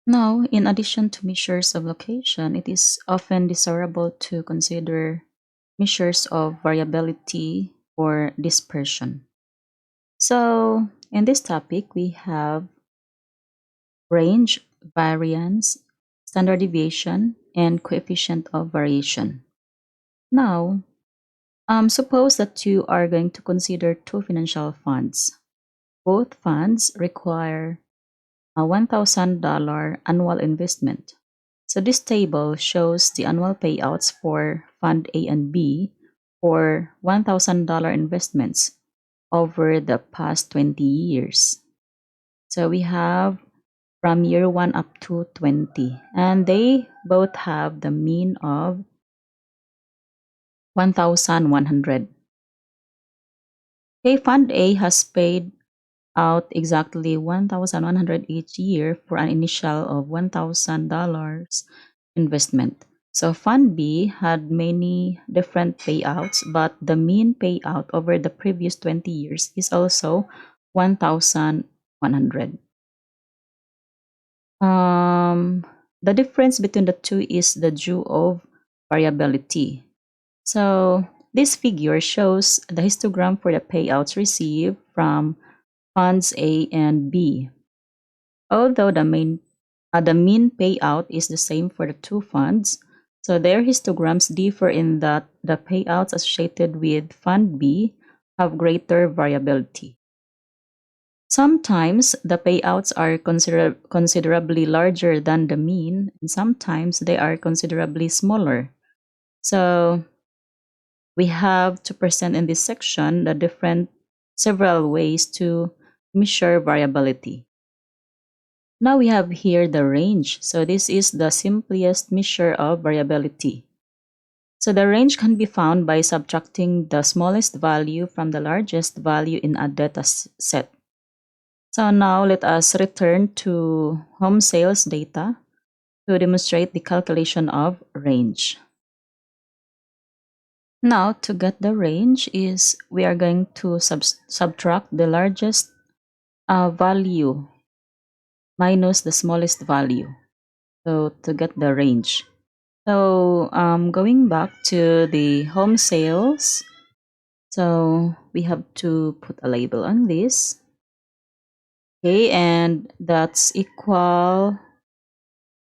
Now, in addition to measures of location, it is often desirable to consider measures of variability or dispersion. So, in this topic, we have range, variance, standard deviation, and coefficient of variation. Now, suppose that you are going to consider two financial funds. Both funds require a $1,000 annual investment. So this table shows the annual payouts for Fund A and B for $1,000 investments over the past 20 years. So we have from year 1 up to 20, and they both have the mean of 1,100. Okay, Fund A has paid out exactly 1,100 each year for an initial of $1,000 investment. So Fund B had many different payouts, but the mean payout over the previous 20 years is also 1,100. The difference between the two is the due of variability. So this figure shows the histogram for the payouts received from funds A and B. Although the mean payout is the same for the two funds, so their histograms differ in that the payouts associated with Fund B have greater variability. Sometimes the payouts are considerably larger than the mean, and sometimes they are considerably smaller. So we have to present in this section the different several ways to measure variability. Now we have here the range. So this is the simplest measure of variability. So the range can be found by subtracting the smallest value from the largest value in a data set. So now let us return to home sales data to demonstrate the calculation of range. Now to get the range is we are going to subtract the largest value minus the smallest value. So to get the range. So going back to the home sales, so we have to put a label on this. Okay, and that's equal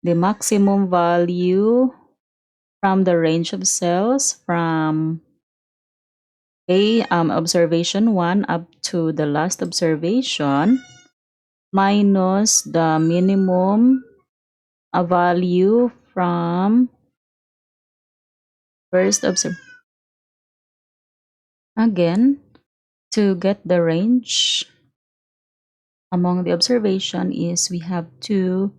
the maximum value from the range of cells from observation 1 up to the last observation minus the minimum value from first observation. Again, to get the range among the observation is we have to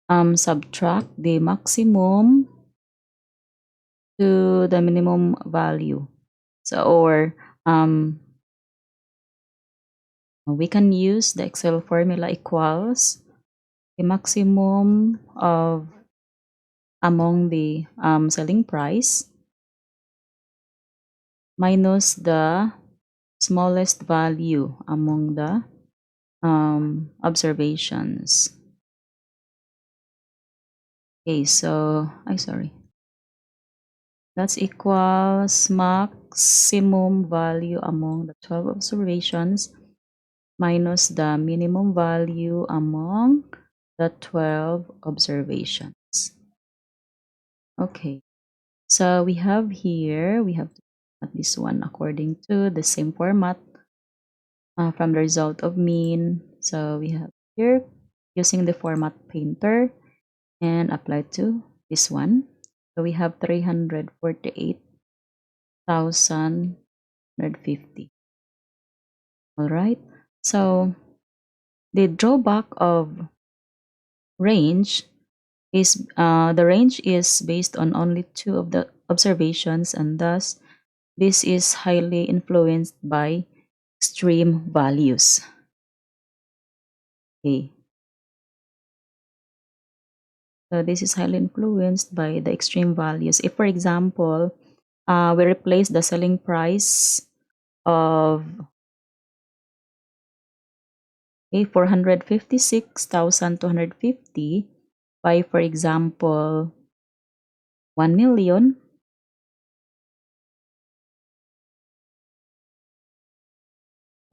subtract the maximum to the minimum value. So, or we can use the Excel formula equals the maximum of among the selling price minus the smallest value among the observations. Okay, so that's equals maximum value among the 12 observations minus the minimum value among the 12 observations. Okay, so we have here, we have to at this one according to the same format from the result of mean. So we have here using the format painter and apply to this one. So we have 348,150. All right. So the drawback of range is the range is based on only two of the observations, and thus this is highly influenced by extreme values. Okay. So this is highly influenced by the extreme values. If, for example, we replace the selling price of 456,250 by, for example, 1 million,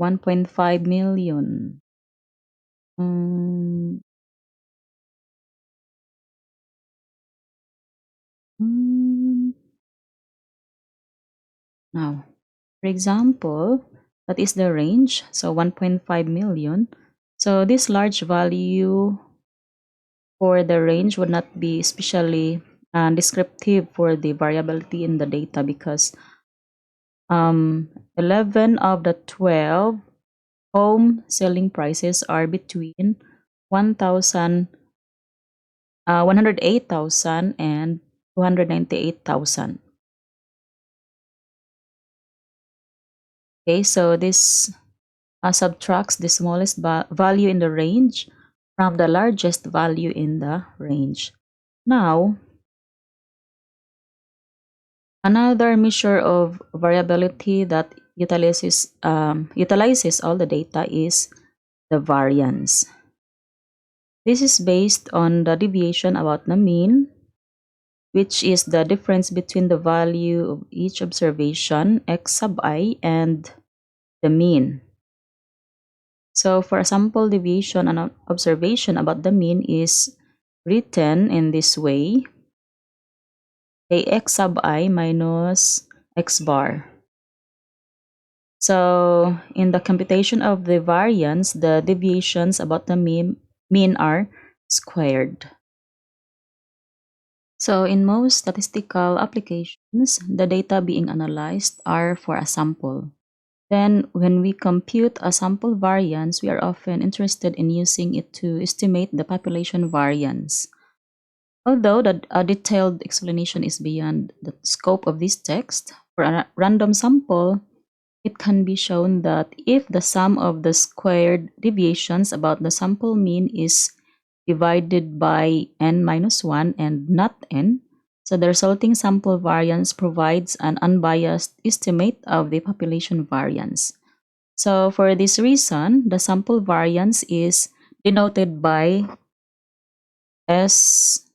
1.5 million. Mm, mm, Now, for example, that is the range, so 1.5 million. So this large value for the range would not be especially descriptive for the variability in the data because 11 of the 12 home selling prices are between 1,000, 108,000 and 298,000. Okay, so this subtracts the smallest value in the range from the largest value in the range. Now, another measure of variability that utilizes all the data is the variance. This is based on the deviation about the mean, which is the difference between the value of each observation, x sub I, and the mean. So for a sample deviation, an observation about the mean is written in this way: ax sub I minus x bar. So in the computation of the variance, the deviations about the mean are squared. So in most statistical applications, the data being analyzed are for a sample. Then when we compute a sample variance, we are often interested in using it to estimate the population variance. Although a detailed explanation is beyond the scope of this text, for a random sample, it can be shown that if the sum of the squared deviations about the sample mean is divided by n minus 1 and not n, so the resulting sample variance provides an unbiased estimate of the population variance. So for this reason, the sample variance is denoted by S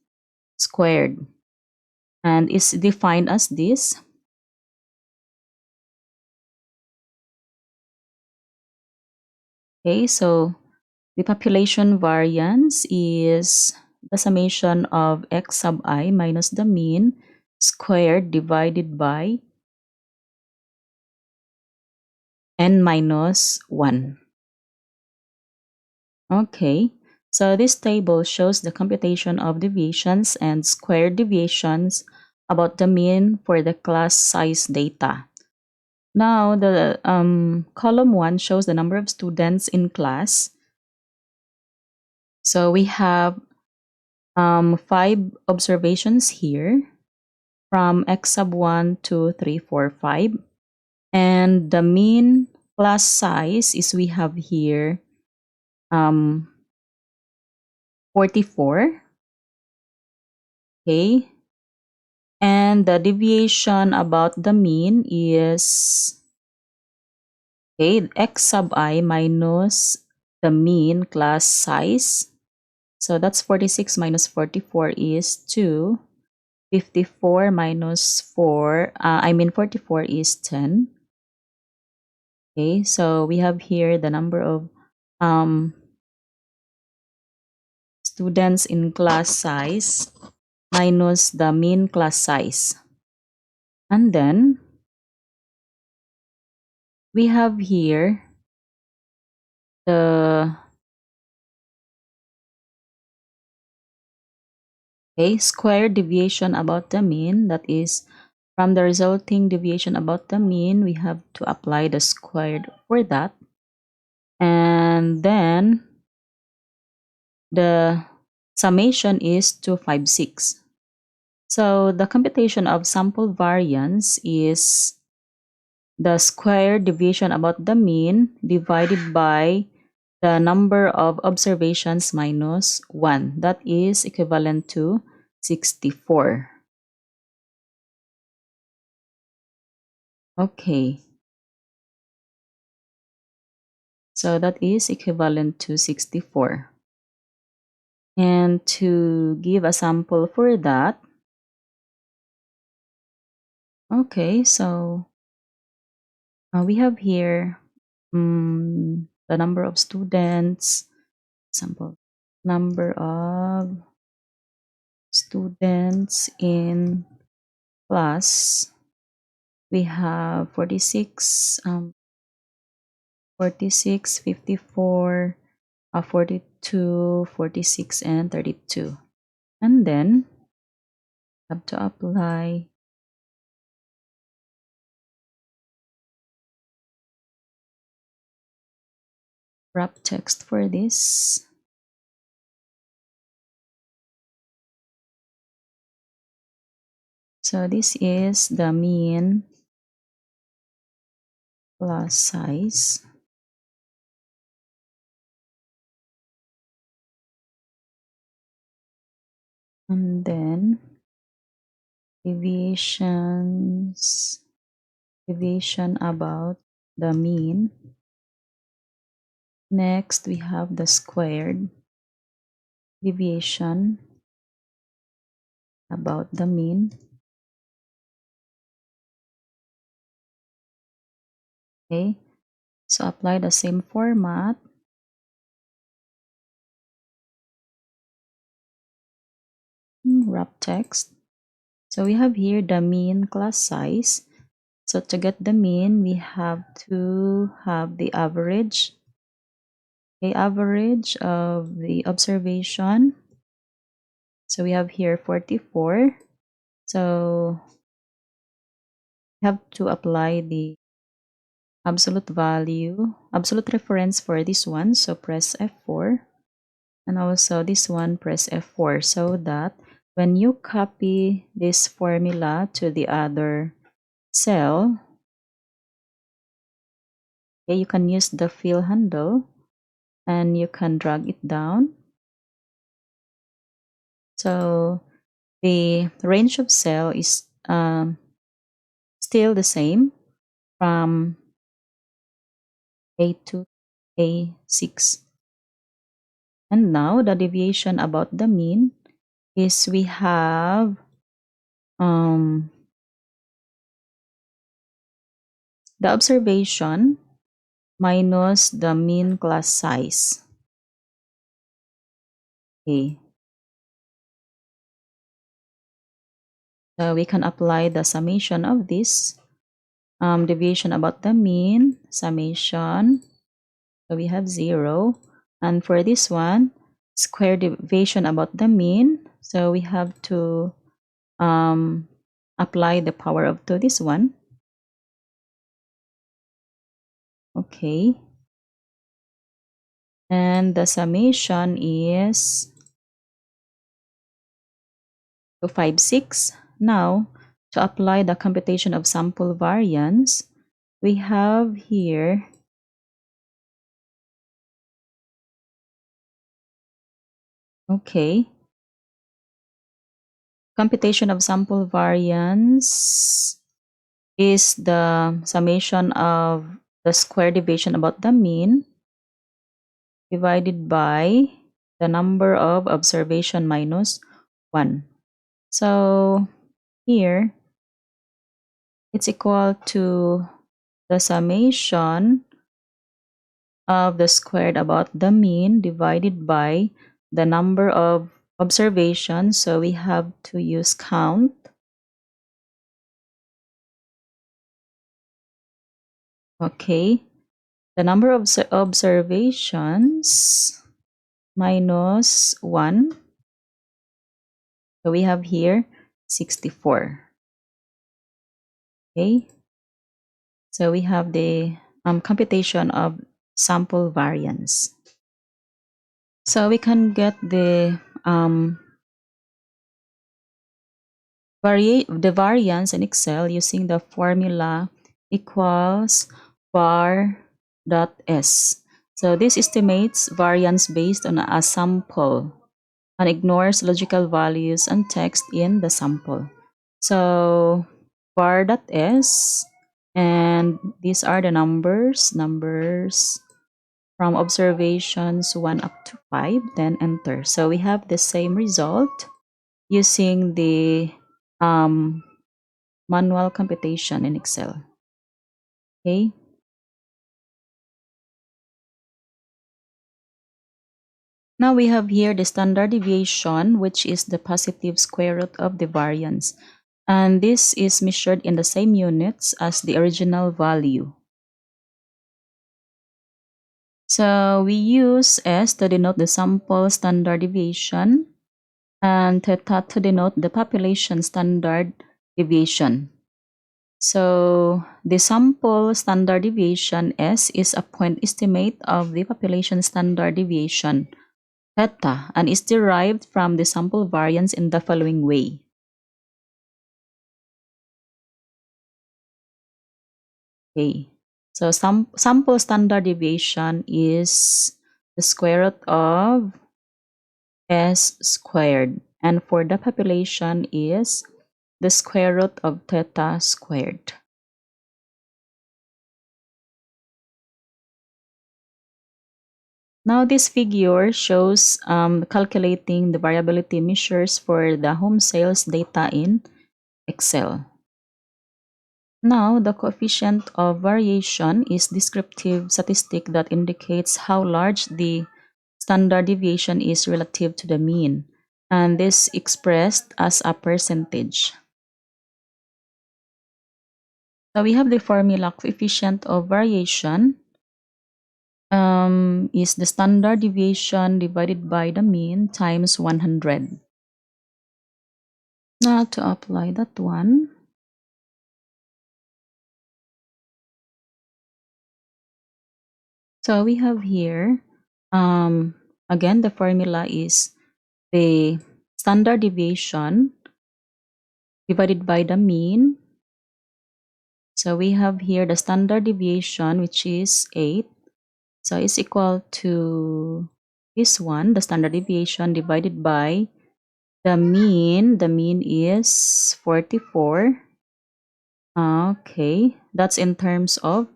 squared and is defined as this. Okay, so the population variance is the summation of x sub I minus the mean squared divided by n minus 1. Okay, so this table shows the computation of deviations and squared deviations about the mean for the class size data. Now, the column 1 shows the number of students in class. So we have 5 observations here from x sub 1 to 3, 4, 5. And the mean class size is we have here 44. Okay. And the deviation about the mean is x sub I minus the mean class size. So that's 46 minus 44 is 2. 54 minus 4, 44 is 10. Okay, so we have here the number of students in class size minus the mean class size. And then we have here the square deviation about the mean. That is, from the resulting deviation about the mean, we have to apply the squared for that. And then the summation is 256. So the computation of sample variance is the square deviation about the mean divided by the number of observations minus 1. That is equivalent to 64. Okay. So that is equivalent to 64. And to give a sample for that, okay, so we have here the number of students, sample number of students in class. We have 46, 46, 54, 42, 46, and 32. And then have to apply wrap text for this. So this is the mean class size. And then deviation about the mean. Next, we have the squared deviation about the mean. Okay, so apply the same format. Wrap text. So we have here the mean class size. So to get the mean, we have to have the average. The average of the observation. So we have here 44. So we have to apply the absolute value, absolute reference for this one. So press F4. And also this one, press F4, so that when you copy this formula to the other cell, okay, you can use the fill handle and you can drag it down. So the range of cell is still the same from A2 to A6. And now the deviation about the mean is we have the observation minus the mean class size. Okay. So we can apply the summation of this deviation about the mean, summation. So we have 0. And for this one, square deviation about the mean. So we have to apply the power of to this one. Okay. And the summation is 256. Now, to apply the computation of sample variance, we have here computation of sample variance is the summation of the square deviation about the mean divided by the number of observation minus 1. So here, it's equal to the summation of the squared about the mean divided by the number of observations. So we have to use count. Okay. The number of observations minus 1. So we have here 64. Okay. So we have the computation of sample variance. So we can get the variance in Excel using the formula equals var.s. So this estimates variance based on a sample and ignores logical values and text in the sample. So var.s, and these are the numbers from observations 1 up to 5, then enter. So we have the same result using the um, manual computation in Excel. Okay. Now we have here the standard deviation, which is the positive square root of the variance. And this is measured in the same units as the original value. So we use S to denote the sample standard deviation and theta to denote the population standard deviation. So the sample standard deviation S is a point estimate of the population standard deviation theta and is derived from the sample variance in the following way. Okay. So sample standard deviation is the square root of S squared, and for the population is the square root of theta squared. Now this figure shows calculating the variability measures for the home sales data in Excel. Now the coefficient of variation is descriptive statistic that indicates how large the standard deviation is relative to the mean, and this expressed as a percentage. So we have the formula coefficient of variation is the standard deviation divided by the mean times 100. Now to apply that one, so we have here, again, the formula is the standard deviation divided by the mean. So we have here the standard deviation, which is 8. So it's equal to this one, the standard deviation divided by the mean. The mean is 44. Okay, that's in terms of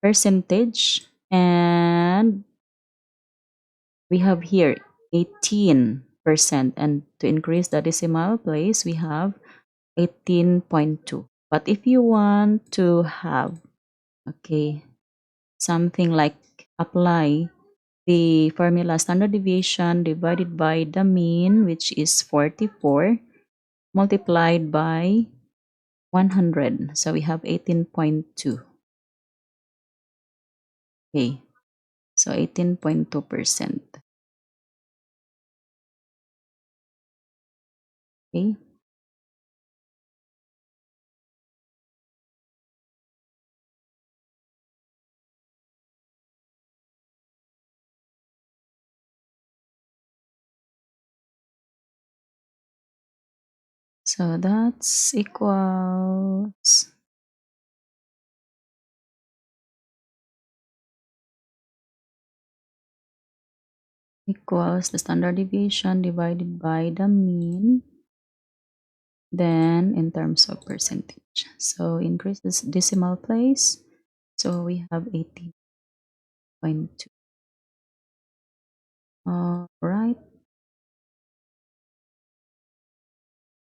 percentage. And we have here 18%. And to increase the decimal place, we have 18.2. But if you want to have, okay, something like apply the formula standard deviation divided by the mean, which is 44, multiplied by 100. So we have 18.2. Okay, so 18.2%. Okay. So that's equals the standard deviation divided by the mean, then in terms of percentage. So increase this decimal place. So we have 18.2. All right.